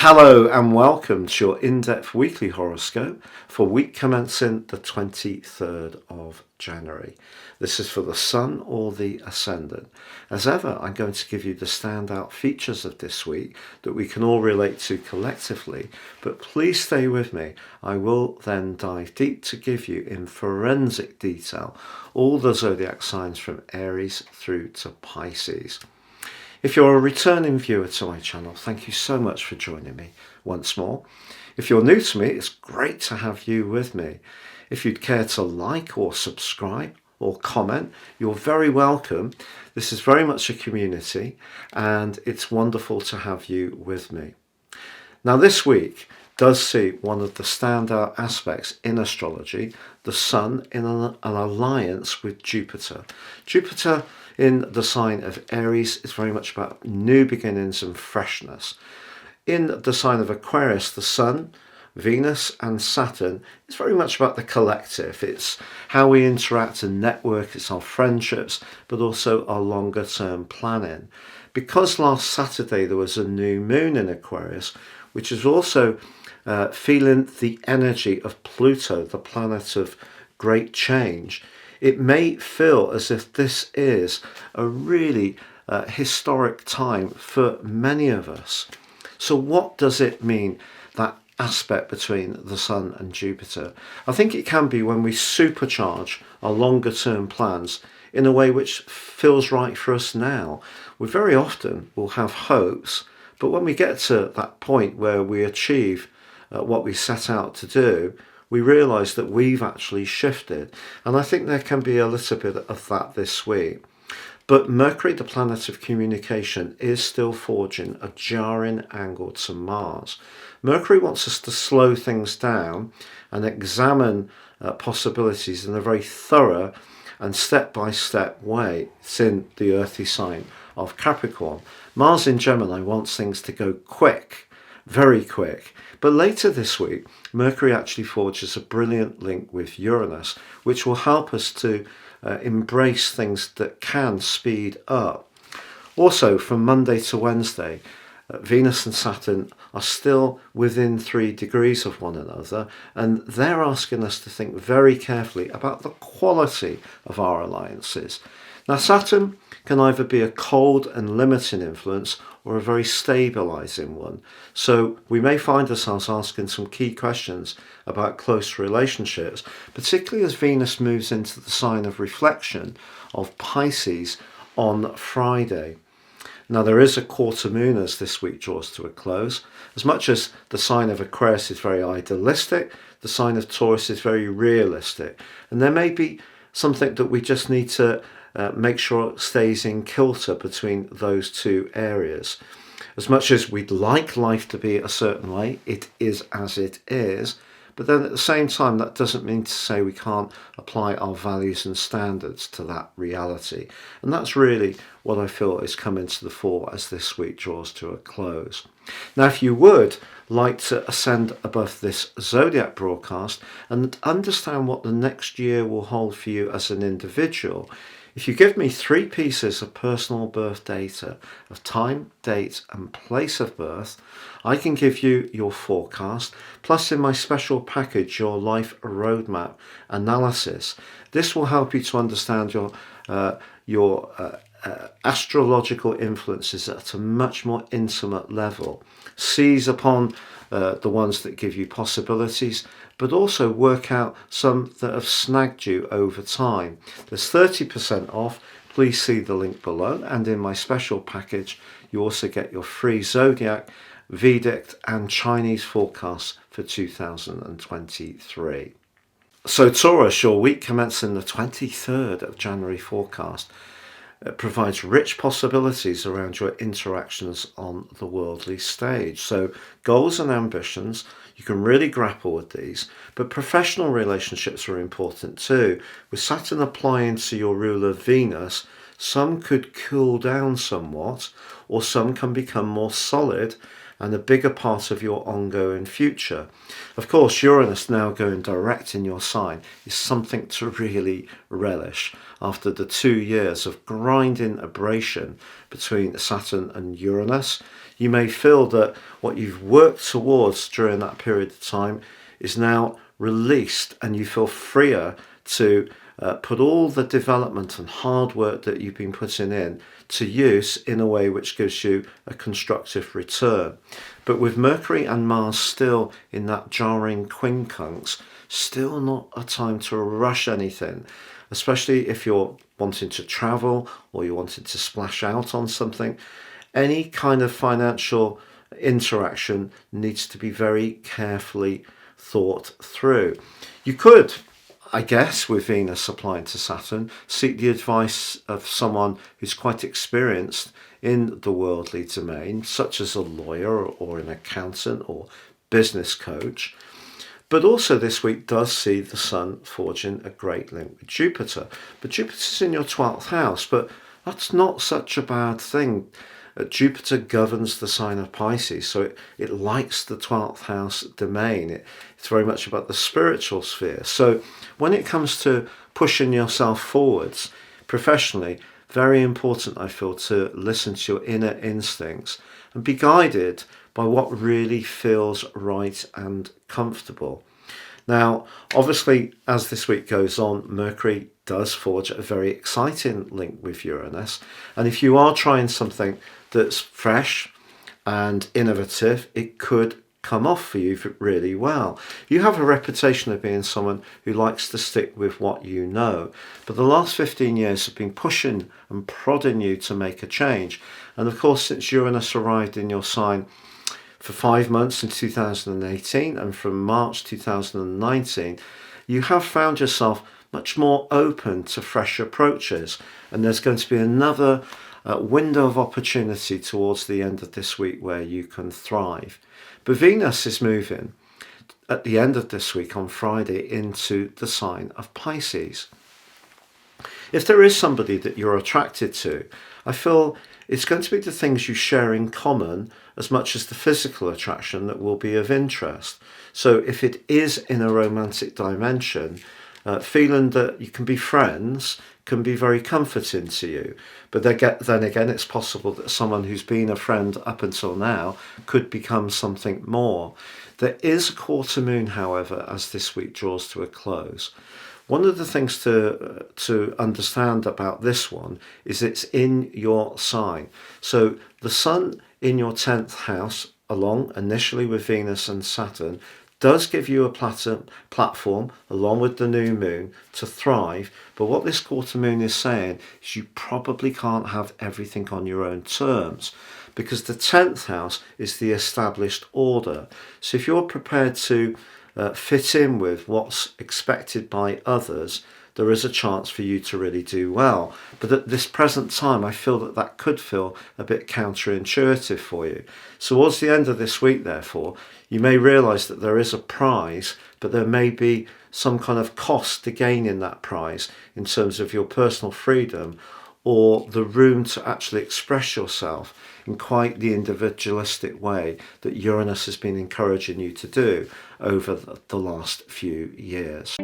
Hello and welcome to your in-depth weekly horoscope for week commencing the 23rd of January. This is for the Sun or the Ascendant. As ever, I'm going to give you the standout features of this week that we can all relate to collectively, but please stay with me. I will then dive deep to give you in forensic detail all the zodiac signs from Aries through to Pisces. If you're a returning viewer to my channel, thank you so much for joining me once more. If you're new to me, it's great to have you with me. If you'd care to like or subscribe or comment, you're very welcome. This is very much a community and it's wonderful to have you with me. Now this week does see one of the standout aspects in astrology, the Sun in an alliance with Jupiter. Jupiter in the sign of Aries is very much about new beginnings and freshness. In the sign of Aquarius, the Sun, Venus and Saturn is very much about the collective. It's how we interact and network, it's our friendships, but also our longer term planning. Because last Saturday there was a new moon in Aquarius, which is also feeling the energy of Pluto, the planet of great change, it may feel as if this is a really historic time for many of us. So what does it mean, that aspect between the Sun and Jupiter? I think it can be when we supercharge our longer term plans in a way which feels right for us now. We very often will have hopes, but when we get to that point where we achieve what we set out to do, we realise that we've actually shifted. And I think there can be a little bit of that this week. But Mercury, the planet of communication, is still forging a jarring angle to Mars. Mercury wants us to slow things down and examine possibilities in a very thorough and step-by-step way. It's in the earthy sign of Capricorn. Mars in Gemini wants things to go quick, very quick. But later this week, Mercury actually forges a brilliant link with Uranus, which will help us to embrace things that can speed up. Also, from Monday to Wednesday, Venus and Saturn are still within 3 degrees of one another, and they're asking us to think very carefully about the quality of our alliances. Now, Saturn can either be a cold and limiting influence or a very stabilising one. So we may find ourselves asking some key questions about close relationships, particularly as Venus moves into the sign of reflection of Pisces on Friday. Now there is a quarter moon as this week draws to a close. As much as the sign of Aquarius is very idealistic, the sign of Taurus is very realistic. And there may be something that we just need to make sure it stays in kilter between those two areas. As much as we'd like life to be a certain way, it is as it is. But then at the same time, that doesn't mean to say we can't apply our values and standards to that reality. And that's really what I feel is coming to the fore as this week draws to a close. Now, if you would like to ascend above this zodiac broadcast and understand what the next year will hold for you as an individual, if you give me 3 pieces of personal birth data of time, date and place of birth, I can give you your forecast, plus in my special package, your life roadmap analysis. This will help you to understand your astrological influences at a much more intimate level. Seize upon the ones that give you possibilities, but also work out some that have snagged you over time. There's 30% off. Please see the link below. And in my special package, you also get your free Zodiac, Vedic and Chinese forecasts for 2023. So Taurus, your week commencing the 23rd of January forecast provides rich possibilities around your interactions on the worldly stage. So goals and ambitions, you can really grapple with these, but professional relationships are important too. With Saturn applying to your ruler Venus, some could cool down somewhat, or some can become more solid and a bigger part of your ongoing future. Of course, Uranus now going direct in your sign is something to really relish after the 2 years of grinding abrasion between Saturn and Uranus. You may feel that what you've worked towards during that period of time is now released, and you feel freer to put all the development and hard work that you've been putting in to use in a way which gives you a constructive return. But with Mercury and Mars still in that jarring quincunx, still not a time to rush anything, especially if you're wanting to travel or you're wanting to splash out on something. Any kind of financial interaction needs to be very carefully thought through. You could, I guess, with Venus applying to Saturn, seek the advice of someone who's quite experienced in the worldly domain, such as a lawyer or an accountant or business coach. But also this week does see the Sun forging a great link with Jupiter. But Jupiter's in your 12th house, but that's not such a bad thing. Jupiter governs the sign of Pisces, so it likes the 12th house domain. It's very much about the spiritual sphere. So when it comes to pushing yourself forwards professionally, very important, I feel, to listen to your inner instincts and be guided by what really feels right and comfortable. Now, obviously, as this week goes on, Mercury does forge a very exciting link with Uranus. And if you are trying something that's fresh and innovative, it could come off for you really well. You have a reputation of being someone who likes to stick with what you know, but the last 15 years have been pushing and prodding you to make a change. And of course, since Uranus arrived in your sign for 5 months in 2018 and from March 2019, you have found yourself much more open to fresh approaches, and there's going to be another window of opportunity towards the end of this week where you can thrive. But Venus is moving at the end of this week on Friday into the sign of Pisces. If there is somebody that you're attracted to, I feel it's going to be the things you share in common as much as the physical attraction that will be of interest. So if it is in a romantic dimension, feeling that you can be friends can be very comforting to you. But then again, it's possible that someone who's been a friend up until now could become something more. There is a quarter moon, however, as this week draws to a close. One of the things to understand about this one is it's in your sign. So the Sun in your 10th house, along initially with Venus and Saturn, does give you a platform along with the new moon to thrive. But what this quarter moon is saying is you probably can't have everything on your own terms, because the 10th house is the established order. So if you're prepared to fit in with what's expected by others, there is a chance for you to really do well. But at this present time, I feel that could feel a bit counterintuitive for you. So towards the end of this week, therefore, you may realise that there is a prize, but there may be some kind of cost to gaining that prize in terms of your personal freedom or the room to actually express yourself in quite the individualistic way that Uranus has been encouraging you to do over the last few years.